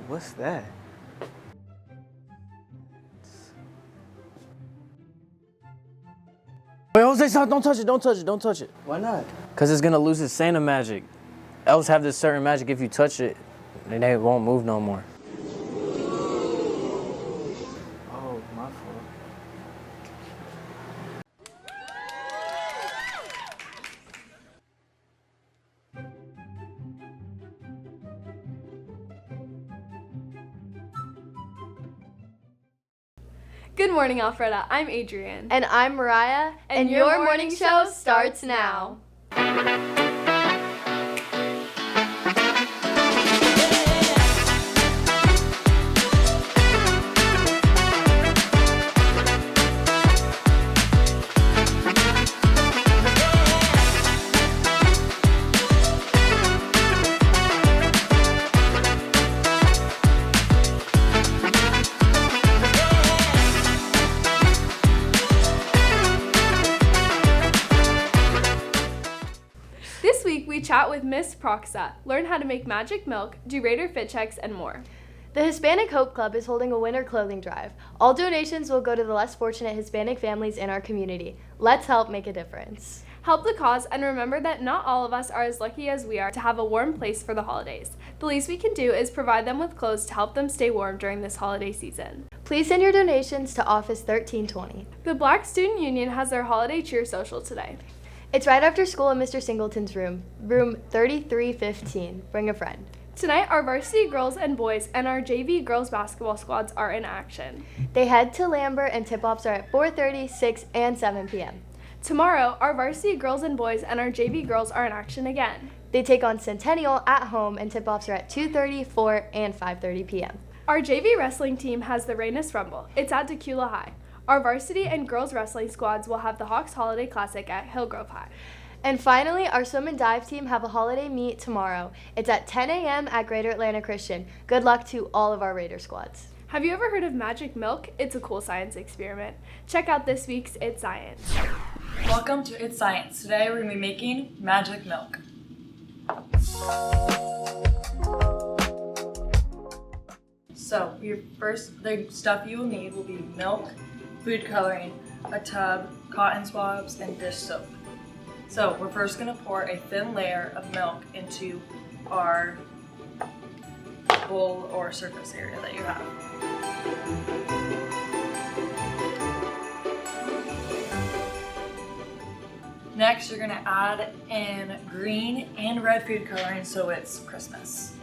what's that? Wait, Jose, stop, don't touch it, don't touch it, don't touch it. Why not? Because it's gonna lose its Santa magic. Elves have this certain magic, if you touch it, they won't move no more. Oh, my fault. Good morning, Alpharetta. I'm Adrienne. And I'm Mariah, and your morning show starts now. This week, we chat with Miss Proxa, learn how to make magic milk, do Raider fit checks, and more. The Hispanic Hope Club is holding a winter clothing drive. All donations will go to the less fortunate Hispanic families in our community. Let's help make a difference. Help the cause, and remember that not all of us are as lucky as we are to have a warm place for the holidays. The least we can do is provide them with clothes to help them stay warm during this holiday season. Please send your donations to Office 1320. The Black Student Union has their holiday cheer social today. It's right after school in Mr. Singleton's room 3315. Bring a friend. Tonight, our varsity girls and boys and our JV girls basketball squads are in action. They head to Lambert and tip-offs are at 4:30, 6, and 7 p.m. Tomorrow, our varsity girls and boys and our JV girls are in action again. They take on Centennial at home and tip-offs are at 2:30, 4, and 5:30 p.m. Our JV wrestling team has the Rainus Rumble. It's at Tequila High. Our varsity and girls wrestling squads will have the Hawks Holiday Classic at Hillgrove High. And finally, our swim and dive team have a holiday meet tomorrow. It's at 10 a.m. at Greater Atlanta Christian. Good luck to all of our Raider squads. Have you ever heard of magic milk? It's a cool science experiment. Check out this week's It's Science. Welcome to It's Science. Today we're going to be making magic milk. So, the stuff you will need will be milk, food coloring, a tub, cotton swabs, and dish soap. So, we're first going to pour a thin layer of milk into our bowl or surface area that you have. Next, you're going to add in green and red food coloring so it's Christmas.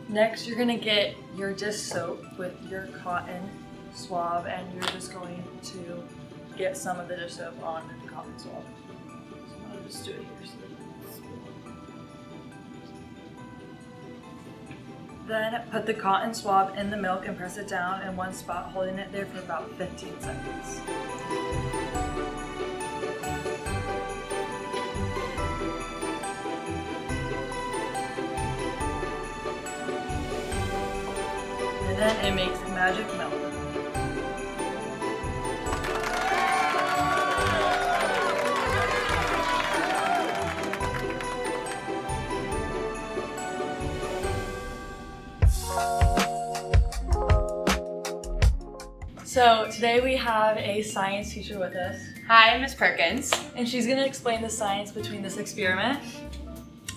Next, you're going to get your dish soap with your cotton swab, and you're just going to get some of the dish soap on the cotton swab. So I'll just do it here. Then put the cotton swab in the milk and press it down in one spot, holding it there for about 15 seconds. And then it makes magic milk. So today we have a science teacher with us. Hi, I'm Ms. Perkins. And she's going to explain the science between this experiment.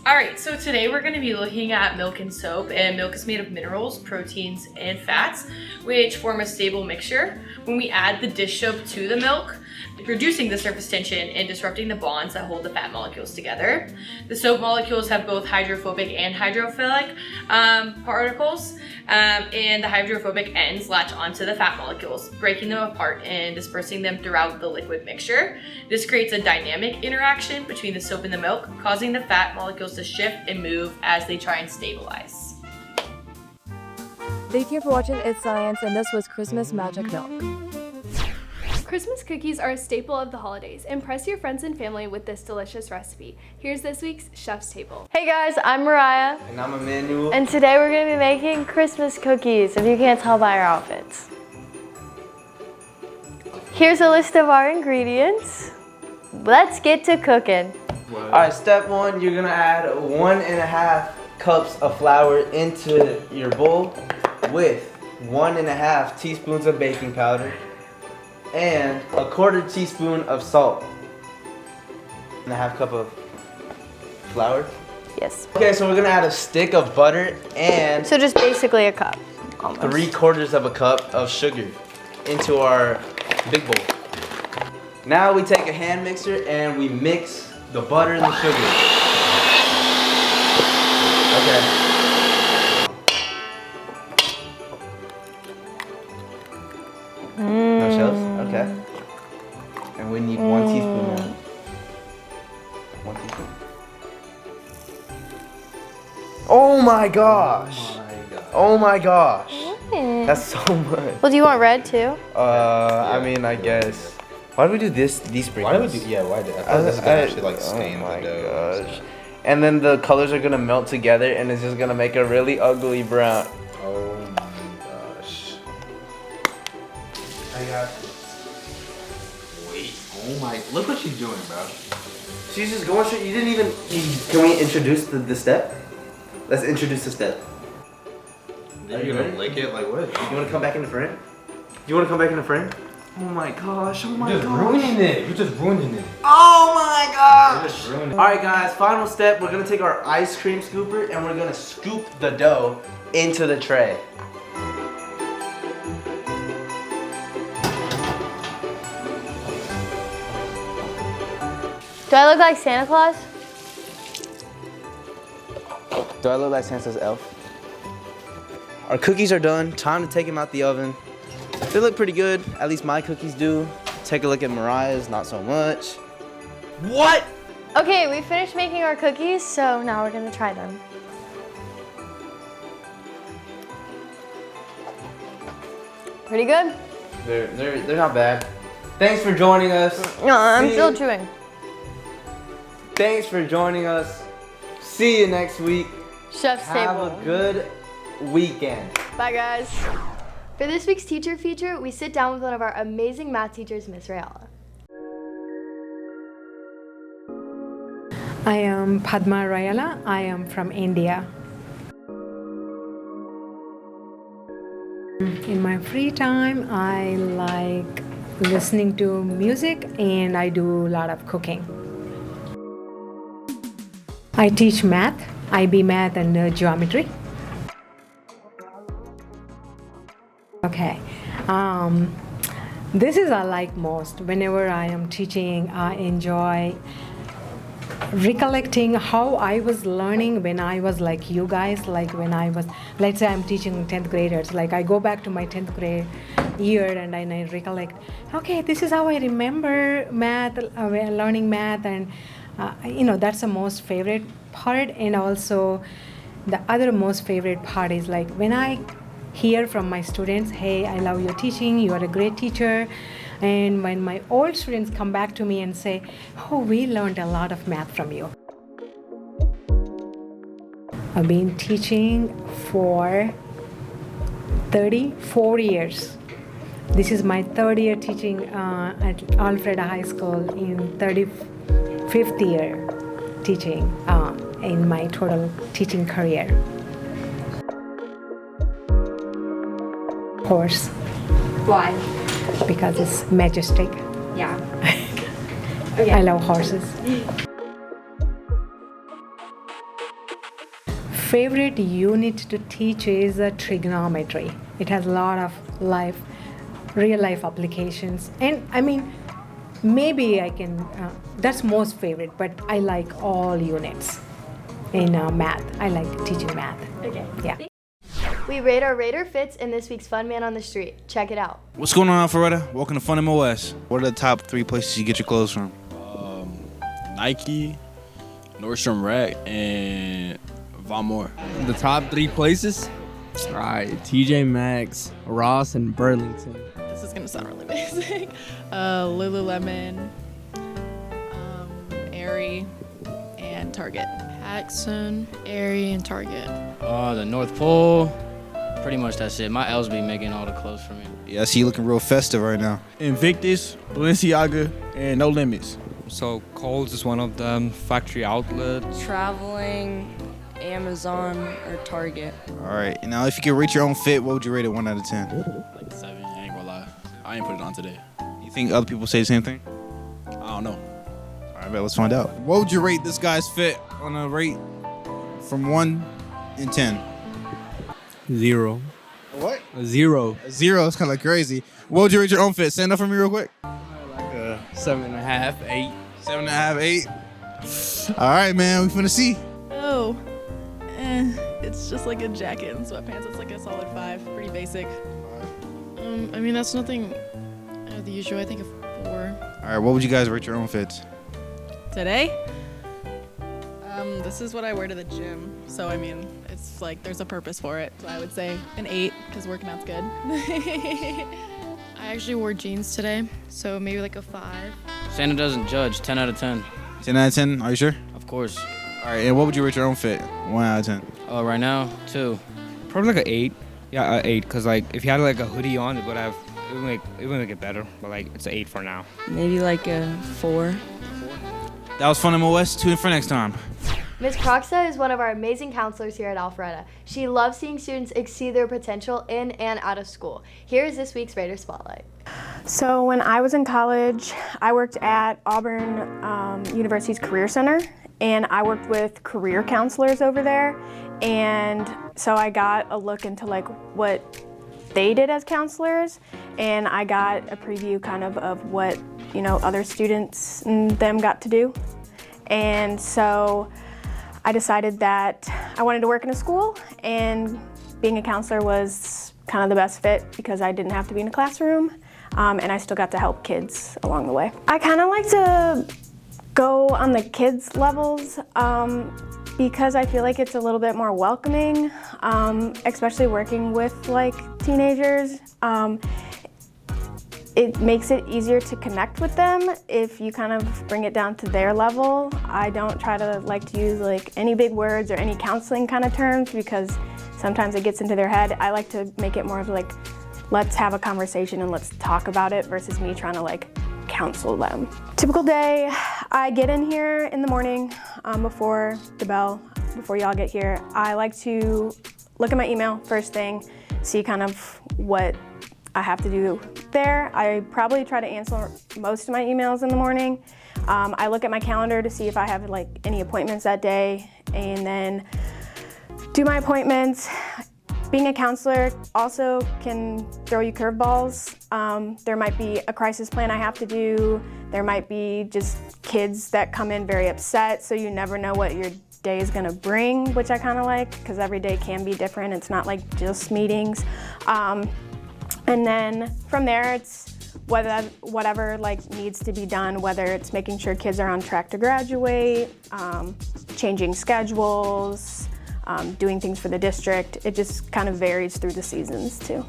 Alright, so today we're going to be looking at milk and soap, and milk is made of minerals, proteins, and fats, which form a stable mixture. When we add the dish soap to the milk, reducing the surface tension and disrupting the bonds that hold the fat molecules together. The soap molecules have both hydrophobic and hydrophilic particles, and the hydrophobic ends latch onto the fat molecules, breaking them apart and dispersing them throughout the liquid mixture. This creates a dynamic interaction between the soap and the milk, causing the fat molecules to shift and move as they try and stabilize. Thank you for watching It's Science, and this was Christmas Magic Milk. Christmas cookies are a staple of the holidays. Impress your friends and family with this delicious recipe. Here's this week's Chef's Table. Hey guys, I'm Mariah. And I'm Emmanuel. And today we're going to be making Christmas cookies, if you can't tell by our outfits. Here's a list of our ingredients. Let's get to cooking. Alright, step one, you're gonna add 1.5 cups of flour into your bowl with 1.5 teaspoons of baking powder and 1/4 teaspoon of salt. And a half cup of flour. Yes. Okay, so we're gonna add a stick of butter and So just basically a cup. Almost. 3/4 cup of sugar into our big bowl. Now we take a hand mixer and we mix the butter and the sugar. Okay. No shells? Okay. And we need 1 teaspoon now. 1 teaspoon. Oh my gosh! Oh my gosh! That's so much. Well, do you want red too? I mean, I guess. Why do we do this? These sprinkles? Why do we do? Yeah, why do? I thought this is gonna actually like stain oh my the dough. gosh! And then the colors are gonna melt together, and it's just gonna make a really ugly brown. Oh my gosh! I got. Wait. Oh my! Look what she's doing, bro. She's just going straight. You didn't even. Can we introduce the step? Let's introduce the step. Are you gonna lick it? Like what? You wanna come back in the frame? You wanna come back in the frame? Oh my gosh! Oh my You're just gosh! ruining it. You're just ruining it. Oh my You're gosh! just ruining it. All right, guys. Final step. We're gonna take our ice cream scooper and we're gonna scoop the dough into the tray. Do I look like Santa Claus? Do I look like Santa's elf? Our cookies are done. Time to take them out the oven. They look pretty good. At least my cookies do. Take a look at Mariah's. Not so much. What? Okay, we finished making our cookies, so now we're gonna try them. Pretty good? They're not bad. Thanks for joining us. No, I'm See still you. chewing. Thanks for joining us. See you next week. Chef's Have table. a good weekend. Bye, guys. For this week's teacher feature, we sit down with one of our amazing math teachers, Miss Rayala. I am Padma Rayala. I am from India. In my free time, I like listening to music and I do a lot of cooking. I teach math, IB math and geometry. Okay. This is I like most. Whenever I am teaching, I enjoy recollecting how I was learning when I was like you guys, like when I was, let's say I'm teaching 10th graders, like I go back to my 10th grade year and I recollect, okay, this is how I remember math, learning math, and that's the most favorite part. And also the other most favorite part is like when I hear from my students, hey, I love your teaching, you are a great teacher. And when my old students come back to me and say, oh, we learned a lot of math from you. I've been teaching for 34 years. This is my 3rd year teaching at Alpharetta High School, in 35th year teaching in my total teaching career. Horse. Why? Because it's majestic. Yeah. I love horses. Favorite unit to teach is trigonometry. It has a lot of real life applications. And I mean, maybe I can, that's most favorite, but I like all units in math. I like teaching math. Okay. Yeah. We rate our Raider fits in this week's Fun Man on the Street. Check it out. What's going on, Alpharetta? Welcome to Fun MOS. What are the top 3 places you get your clothes from? Nike, Nordstrom Rack, and Von Moore. The top 3 places? All right, TJ Maxx, Ross, and Burlington. This is gonna sound really basic. Lululemon, Aerie, and Target. Paxson, Aerie, and Target. The North Pole. Pretty much that's it. My L's be making all the clothes for me. Yeah, I see you looking real festive right now. Invictus, Balenciaga, and No Limits. So Kohl's is one of them. Factory Outlet. Traveling, Amazon or Target. All right. Now, if you could rate your own fit, what would you rate it 1 out of 10? Like 7. I ain't gonna lie. I ain't put it on today. You think other people say the same thing? I don't know. All right, let's find out. What would you rate this guy's fit on a rate from 1 and 10? 0. What? A 0. A 0 is kind of crazy. What would you rate your own fit? Stand up for me real quick. Like a 7.5, 8. 7.5, 8. All right, man. We finna see. Oh, it's just like a jacket and sweatpants. It's like a solid 5, pretty basic. I mean, that's nothing out of the usual. I think a 4. All right, what would you guys rate your own fits? Today, this is what I wear to the gym. So, I mean, it's like there's a purpose for it. So I would say an 8 because working out's good. I actually wore jeans today, so maybe like a 5. Santa doesn't judge. 10 out of 10. 10 out of 10? Are you sure? Of course. All right, and what would you rate your own fit? 1 out of 10. Oh, right now, 2. Probably like an 8. Yeah, 8. Cause like if you had like a hoodie on, it would make it better. But like it's an 8 for now. Maybe like a 4. That was Fun MOS. Tune in for next time. Ms. Proxa is one of our amazing counselors here at Alpharetta. She loves seeing students exceed their potential in and out of school. Here is this week's Raider Spotlight. So when I was in college, I worked at Auburn University's Career Center, and I worked with career counselors over there. And so I got a look into like what they did as counselors, and I got a preview kind of what, you know, other students and them got to do. And so I decided that I wanted to work in a school, and being a counselor was kind of the best fit because I didn't have to be in a classroom, and I still got to help kids along the way. I kind of like to go on the kids levels because I feel like it's a little bit more welcoming, especially working with like teenagers. It makes it easier to connect with them if you kind of bring it down to their level. I don't try to like to use like any big words or any counseling kind of terms because sometimes it gets into their head. I like to make it more of like, let's have a conversation and let's talk about it versus me trying to like counsel them. Typical day, I get in here in the morning before the bell, before y'all get here. I like to look at my email first thing, see kind of what I have to do there. I probably try to answer most of my emails in the morning. I look at my calendar to see if I have like any appointments that day and then do my appointments. Being a counselor also can throw you curveballs. There might be a crisis plan I have to do. There might be just kids that come in very upset, so you never know what your day is gonna bring, which I kind of like because every day can be different. It's not like just meetings. And then from there, it's whatever like needs to be done, whether it's making sure kids are on track to graduate, changing schedules, doing things for the district. It just kind of varies through the seasons too.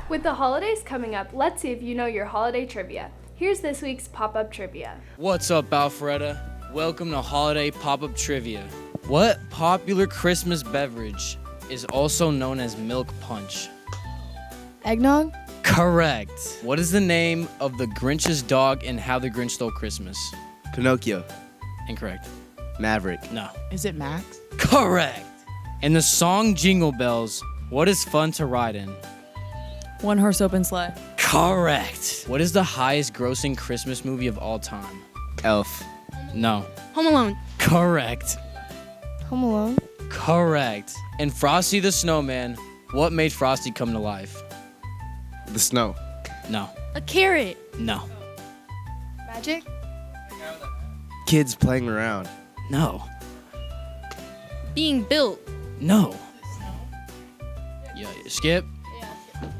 With the holidays coming up, let's see if you know your holiday trivia. Here's this week's pop-up trivia. What's up, Alpharetta? Welcome to Holiday Pop-Up Trivia. What popular Christmas beverage is also known as milk punch? Eggnog? Correct. What is the name of the Grinch's dog in How the Grinch Stole Christmas? Pinocchio. Incorrect. Maverick. No. Is it Max? Correct. In the song Jingle Bells, what is fun to ride in? One horse open sleigh. Correct. What is the highest grossing Christmas movie of all time? Elf. No. Home Alone. Correct. Home Alone? Correct. In Frosty the Snowman, what made Frosty come to life? The snow. No. A carrot. No. Magic? Kids playing around. No. Being built. No. Yeah, skip.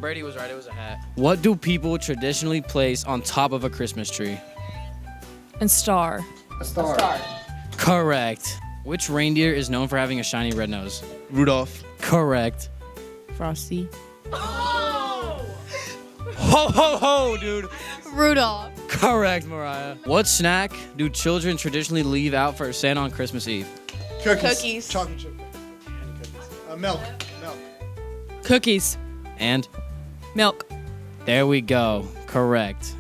Brady was right, it was a hat. What do people traditionally place on top of a Christmas tree? And star. A star. Correct. Which reindeer is known for having a shiny red nose? Rudolph. Correct. Frosty. Ho ho ho, dude. Rudolph. Correct, Mariah. What snack do children traditionally leave out for Santa on Christmas Eve? Cookies. Chocolate chip. Milk. Cookies. And? Milk. There we go. Correct.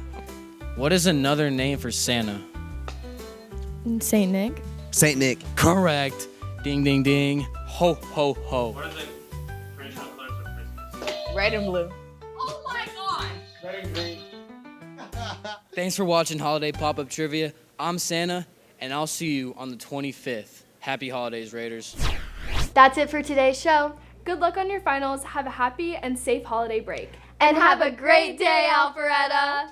What is another name for Santa? Saint Nick. Saint Nick. Correct. Ding, ding, ding. Ho, ho, ho. What are the traditional colors of Christmas? Red and blue. Oh my god! Red and green. Thanks for watching Holiday Pop-Up Trivia. I'm Santa, and I'll see you on the 25th. Happy holidays, Raiders. That's it for today's show. Good luck on your finals. Have a happy and safe holiday break. And have a great day, Alpharetta!